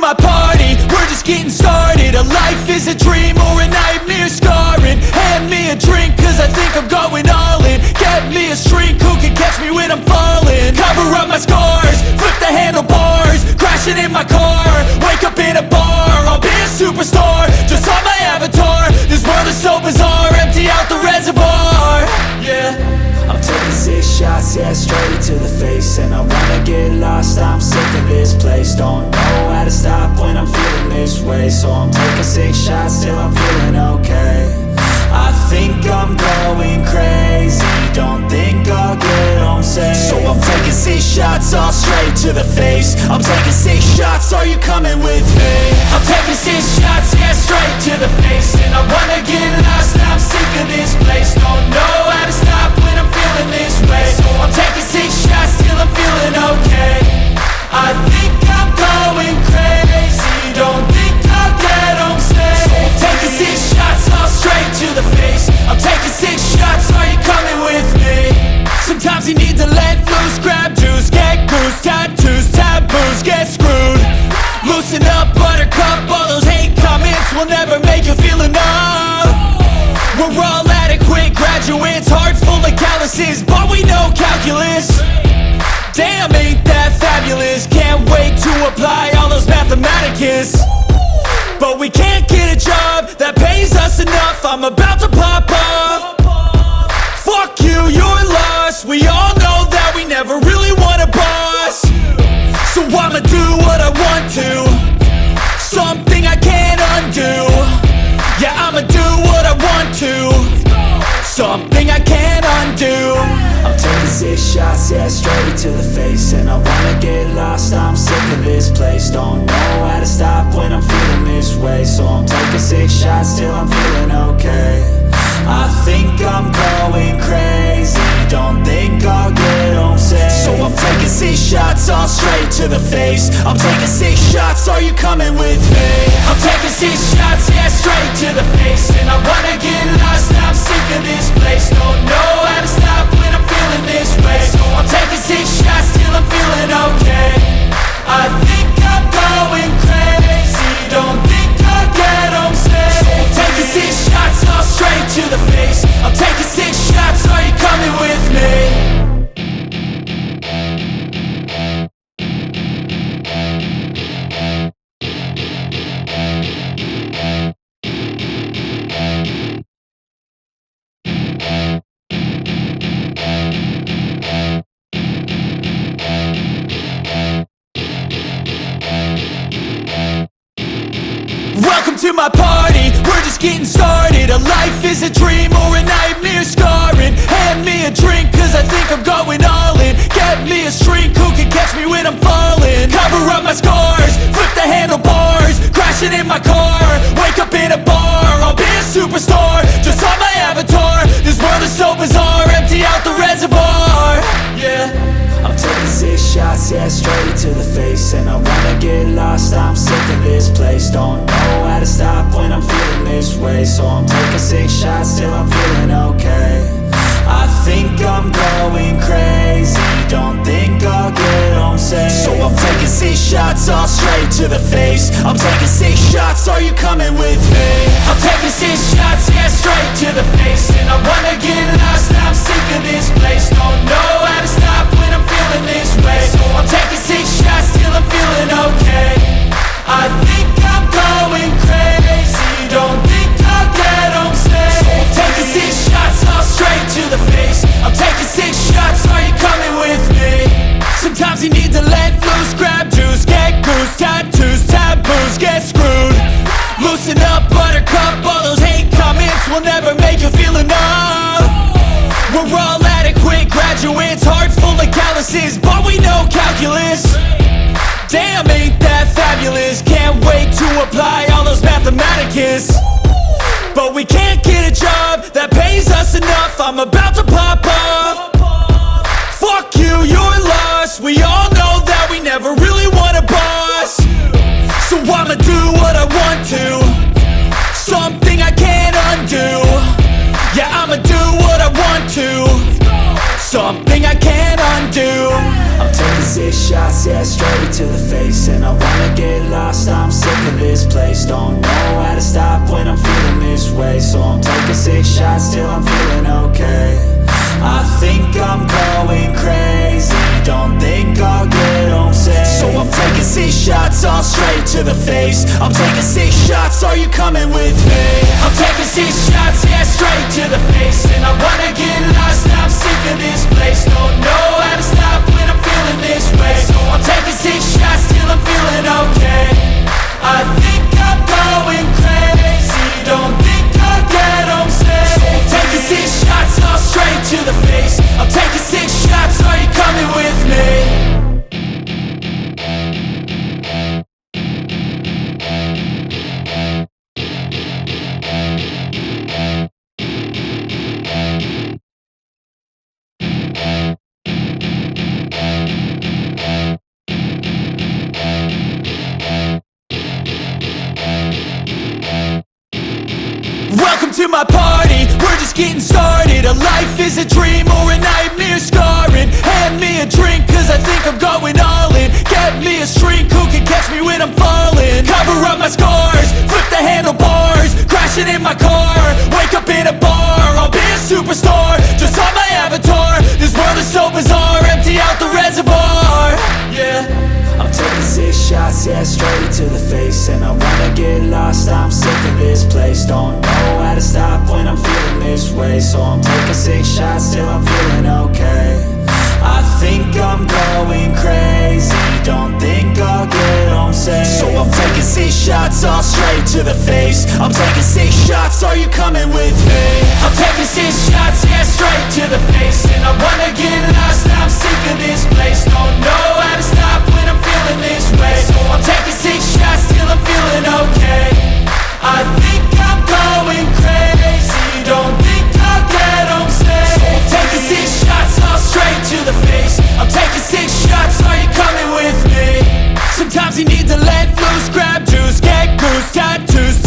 my party, we're just getting started. A life is a dream or a nightmare scarring. Hand me a drink cause I think I'm going all in. Get me a shrink who can catch me when I'm falling. Cover up my scars, flip the handlebars, crashing in my car, wake up in a bar. I'll be a superstar, just on my avatar. This world is so bizarre, empty out the reservoir. Yeah, I'm taking 6 shots, yeah, straight to the face. And I wanna get lost, I'm sick of this place. Don't know how to stop when I'm feeling this way. So I'm taking 6 shots till I'm feeling okay. I think I'm going crazy, don't think I'll get home safe. So I'm taking 6 shots, all straight to the face. I'm taking 6 shots, are you coming with me? I'm taking 6 shots, yeah, straight to the face. And I wanna get lost, I'm sick of this place. Don't know how to stop when I'm feeling this way. So I'm taking 6 shots till I'm feeling okay. I think I'm going crazy, don't think I'll get home safe. So I'm taking 6 shots, all straight to the face. I'm taking 6 shots, are you coming with me? Sometimes you need to let loose, grab juice, get goose, tattoos, taboos, get screwed. Loosen up, buttercup, all those hate comments will never make you feel enough. We're all adequate graduates, heart full of calluses, but we know calculus. Damn, ain't that fabulous? Can't wait to apply all those mathematicus. But we can't get a job that pays us enough. I'm about to pop off. Fuck you, you're lost. We all know that we never really want a boss. So I'ma do what I want to, something I can't undo. Yeah, I'ma do what I want to, something I can't undo. I'm taking 6 shots, yeah, straight to the face. And I wanna get lost, I'm sick of this place. Don't know how to stop when I'm feeling this way. So I'm taking 6 shots till I'm feeling okay. I think I'm going crazy, don't think I'll get home safe. So I'm taking 6 shots, all straight to the face. I'm taking 6 shots, are you coming with me? I'm taking 6 shots, yeah, straight to the face. And I wanna get lost, I'm sick of this place. Don't know how to stop when I'm feeling this way. So I'm taking 6 shots till I'm feeling okay. I think I'm going crazy, don't think I'll get home safe. So I'm taking 6 shots, all straight to the face. I'm taking 6 shots, are you coming with me? Welcome to my party, we're just getting started. A life is a dream or a nightmare scarring. Hand me a drink cause I think I'm going all in. Get me a shrink who can catch me when I'm falling. Cover up my scars, flip the handlebars, crashing in my car, wake up in a bar. I'll be a superstar, just on my avatar. This world is so bizarre, empty out the reservoir. Yeah, I'm taking 6 shots, yeah, straight to the face. And I wanna get lost, I'm sick of this place. Don't know how to stop when I'm feeling this way. So I'm taking 6 shots till I'm feeling okay. I think I'm going crazy, don't think I'll get home safe. So I'm taking 6 shots, all straight to the face. I'm taking 6 shots, are you coming with me? I'm taking 6 shots, yeah, straight to the face. And I wanna get lost, I'm sick of this place. Don't know how to stop when I'm feeling this way. So I'm taking 6 shots till I'm feeling okay. I think I'm going crazy, don't think I'll get home safe. So I'm taking 6 shots, all straight to the face. I'm taking 6 shots, are you coming with me? Sometimes you need to let loose, grab juice, get goose, tattoos, taboos, get screwed. Loosen up, buttercup, all those hate comments will never make you feel enough. We're all adequate graduates, heart full of calluses, but we know calculus. Damn, ain't that fabulous? Can't wait to apply all those mathematicus. But we can't get a job that pays us enough. I'm about to pop off. Fuck you, you're lost. We all know that we never really want a boss. So I'ma do what I want to, something I can't undo. Yeah, I'ma do what I want to, something I can't undo. I'm taking 6 shots, shots, yeah, straight to the face. And I wanna get lost, I'm sick of this place. Don't know how to stop when I'm feeling this way. So I'm taking 6 shots till I'm feeling okay. I think I'm going crazy, don't think I'll get home safe. So I'm taking 6 shots, all straight to the face. I'm taking 6 shots, are you coming with me? I'm taking 6 shots, yeah, straight to the face. And I wanna get lost, I'm sick of this place. Don't know how to stop when I'm feeling this way. So I'm taking 6 shots till I'm feeling okay. I think I'm going crazy, don't think I'll get home safe. So I'm taking 6 shots, all straight to the face. I'm taking 6 shots, are you coming with me? Welcome to my party, we're just getting started. A life is a dream or a nightmare scarring. Hand me a drink cause I think I'm going all in. Get me a shrink who can catch me when I'm falling. Cover up my scars, flip the handlebars. Crashing in my car, wake up in a bar. I'll be a superstar, just on my avatar. This world is so bizarre, empty out the reservoir. Yeah, I'm taking 6 shots, yeah, straight to the face. And I wanna get lost, I'm sick of this place. Don't know how to stop when I'm feeling this way. So I'm taking 6 shots till I'm feeling okay. I think I'm going crazy, don't think I'll get home safe. So I'm taking 6 shots, all straight to the face. I'm taking 6 shots, are you coming with me? I'm taking 6 shots, yeah, straight to the face. And I wanna get lost, I'm sick of this place. Don't know how to stop when I'm feeling this way. So I'm taking 6 shots till I'm feeling okay. I think I'm going crazy, don't think I'll get home safe. So I'm taking 6 shots, all straight to the face. I'm taking 6 shots, are you coming with me? Sometimes you need to let loose, grab juice, get goose, tattoos.